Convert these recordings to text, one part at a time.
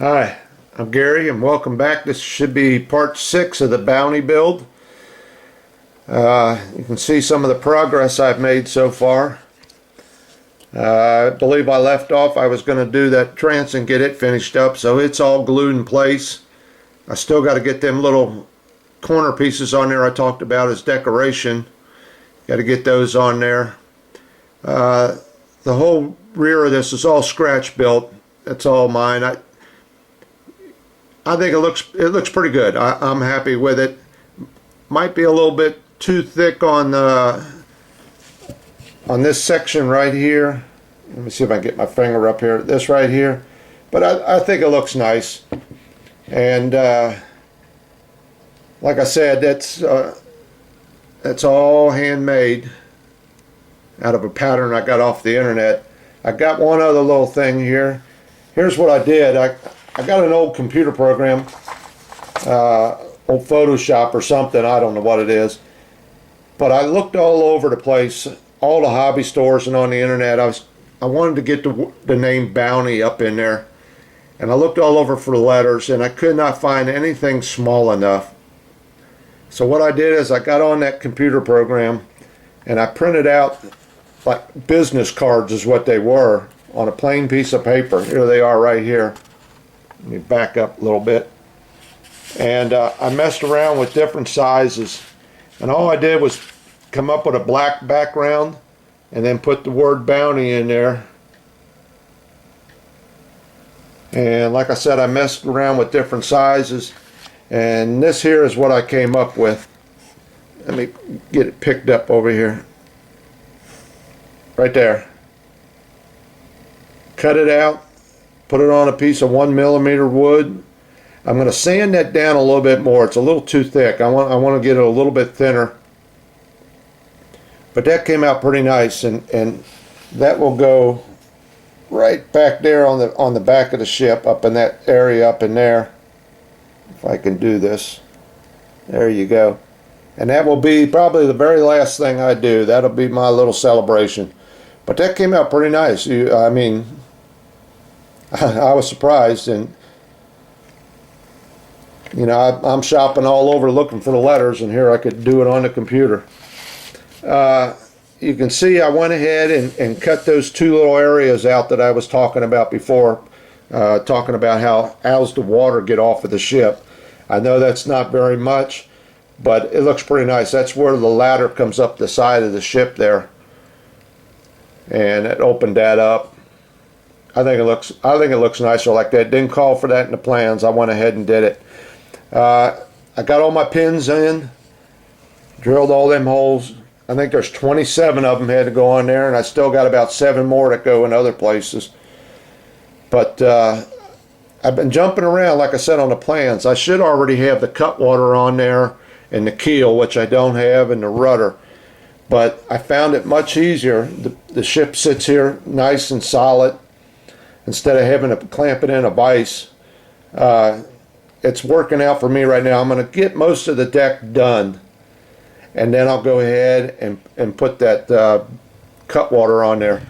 Hi, I'm Gary and welcome back. This should be part 6 of the Bounty build. You can see some of the progress I've made so far. I believe I left off, I was going to do that trance and get it finished up, so it's all glued in place. I still got to get them little corner pieces on there I talked about as decoration. Got to get those on there. The whole rear of this is all scratch built. That's all mine. I think it looks pretty good. I'm happy with it. Might be a little bit too thick on this section right here. Let me see if I can get my finger up here. This right here, but I think it looks nice. And like I said, that's all handmade out of a pattern I got off the internet. I got one other little thing here. Here's what I did. I got an old computer program, old Photoshop or something, I don't know what it is, but I looked all over the place, all the hobby stores and on the internet. I wanted to get the name Bounty up in there, and I looked all over for the letters and I could not find anything small enough. So what I did is I got on that computer program and I printed out like business cards is what they were on a plain piece of paper. Here they are right here. Let me back up a little bit. And I messed around with different sizes. And all I did was come up with a black background and then put the word Bounty in there. And like I said, I messed around with different sizes. And this here is what I came up with. Let me get it picked up over here. Right there. Cut it out. Put it on a piece of 1mm wood. I'm going to sand that down a little bit more. It's a little too thick. I want to get it a little bit thinner. But that came out pretty nice, and that will go right back there on the back of the ship, up in that area up in there. If I can do this. There you go. And that will be probably the very last thing I do. That'll be my little celebration. But that came out pretty nice. I mean, I was surprised, and you know, I'm shopping all over looking for the letters, and here I could do it on the computer. You can see I went ahead and cut those two little areas out that I was talking about before, talking about how's the water get off of the ship. I know that's not very much, but it looks pretty nice. That's where the ladder comes up the side of the ship there, and it opened that up. I think it looks nicer like that. Didn't call for that in the plans. I went ahead and did it. I got all my pins in, drilled all them holes. I think there's 27 of them had to go on there, and I still got about 7 more that go in other places. But I've been jumping around, like I said, on the plans. I should already have the cutwater on there and the keel, which I don't have, and the rudder. But I found it much easier. The ship sits here nice and solid instead of having to clamp it in a vise. It's working out for me right now. I'm going to get most of the deck done, and then I'll go ahead and put that cutwater on there.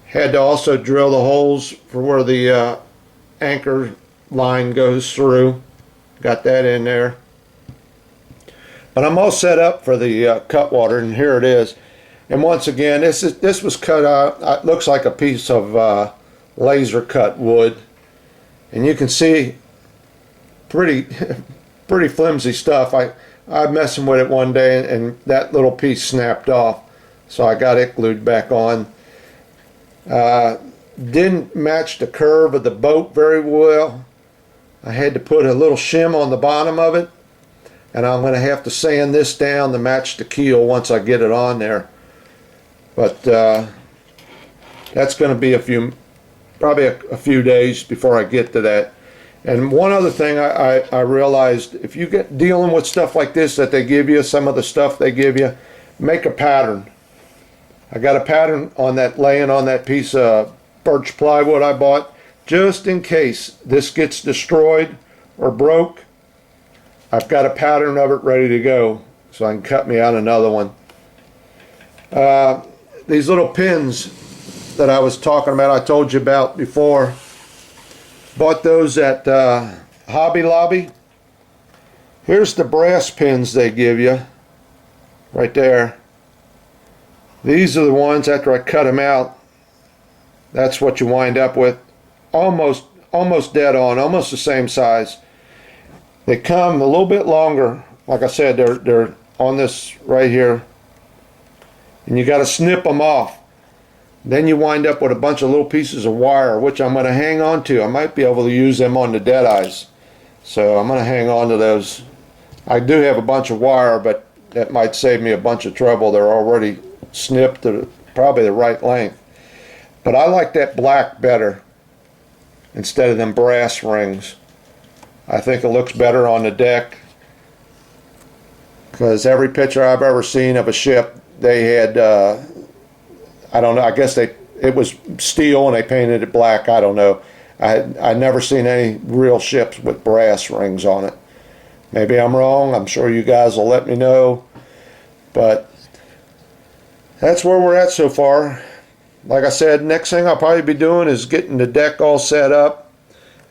Had to also drill the holes for where the anchor line goes through. Got that in there. But I'm all set up for the cutwater, and here it is. And once again, this was cut out. It looks like a piece of laser cut wood, and you can see pretty flimsy stuff. I'm messing with it one day, and that little piece snapped off, so I got it glued back on. Didn't match the curve of the boat very well. I had to put a little shim on the bottom of it, and I'm going to have to sand this down to match the keel once I get it on there. But that's going to be probably a few days before I get to that. And one other thing I realized, if you get dealing with stuff like this that they give you, some of the stuff they give you, make a pattern. I got a pattern on that, laying on that piece of birch plywood I bought, just in case this gets destroyed or broke. I've got a pattern of it ready to go, so I can cut me out another one. These little pins that I was talking about, I told you about before, Bought those at Hobby Lobby. Here's the brass pins they give you right there. These are the ones after I cut them out. That's what you wind up with. Almost dead on, almost the same size. They come a little bit longer. Like I said, they're on this right here. And you got to snip them off. Then you wind up with a bunch of little pieces of wire, which I'm going to hang on to. I might be able to use them on the Deadeyes. So I'm going to hang on to those. I do have a bunch of wire, but that might save me a bunch of trouble. They're already snipped to probably the right length. But I like that black better instead of them brass rings. I think it looks better on the deck, because every picture I've ever seen of a ship, they had, I don't know, I guess it was steel and they painted it black. I don't know. I never seen any real ships with brass rings on it. Maybe I'm wrong. I'm sure you guys will let me know. But that's where we're at so far. Like I said, next thing I'll probably be doing is getting the deck all set up,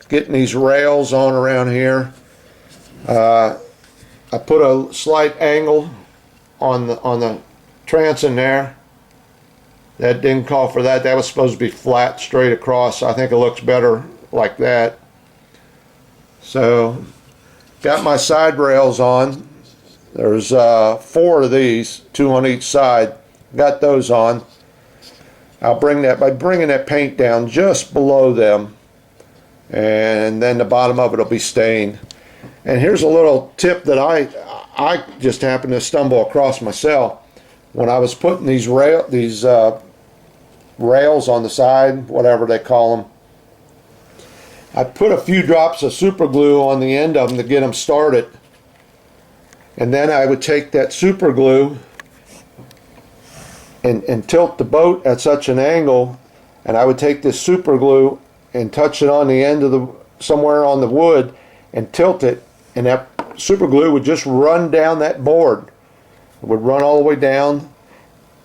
getting these rails on around here. I put a slight angle on the transom there. That didn't call for that. That was supposed to be flat straight across. I think it looks better like that. So got my side rails on. There's 4 of these, 2 on each side. Got those on. I'll bring that by bringing that paint down just below them, and then the bottom of it will be stained. And here's a little tip that I just happened to stumble across myself when I was putting these rails on the side, whatever they call them. I put a few drops of super glue on the end of them to get them started, and then I would take that super glue and tilt the boat at such an angle, and I would take this super glue and touch it on the end of somewhere on the wood and tilt it, and that super glue would just run down that board. It would run all the way down,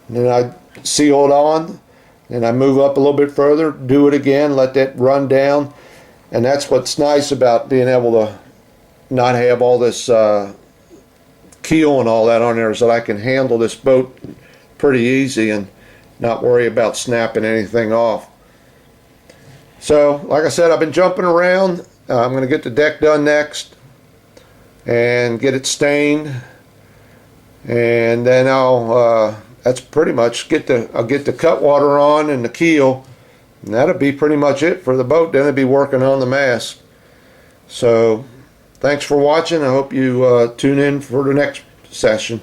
and then I'd seal it on, and I move up a little bit further, do it again, let that run down. And that's what's nice about being able to not have all this keel and all that on there, is that I can handle this boat pretty easy and not worry about snapping anything off. So like I said, I've been jumping around. I'm going to get the deck done next and get it stained, and then that's pretty much I'll get the cut water on and the keel, and that'll be pretty much it for the boat. Then I'll be working on the mast. So thanks for watching. I hope you tune in for the next session.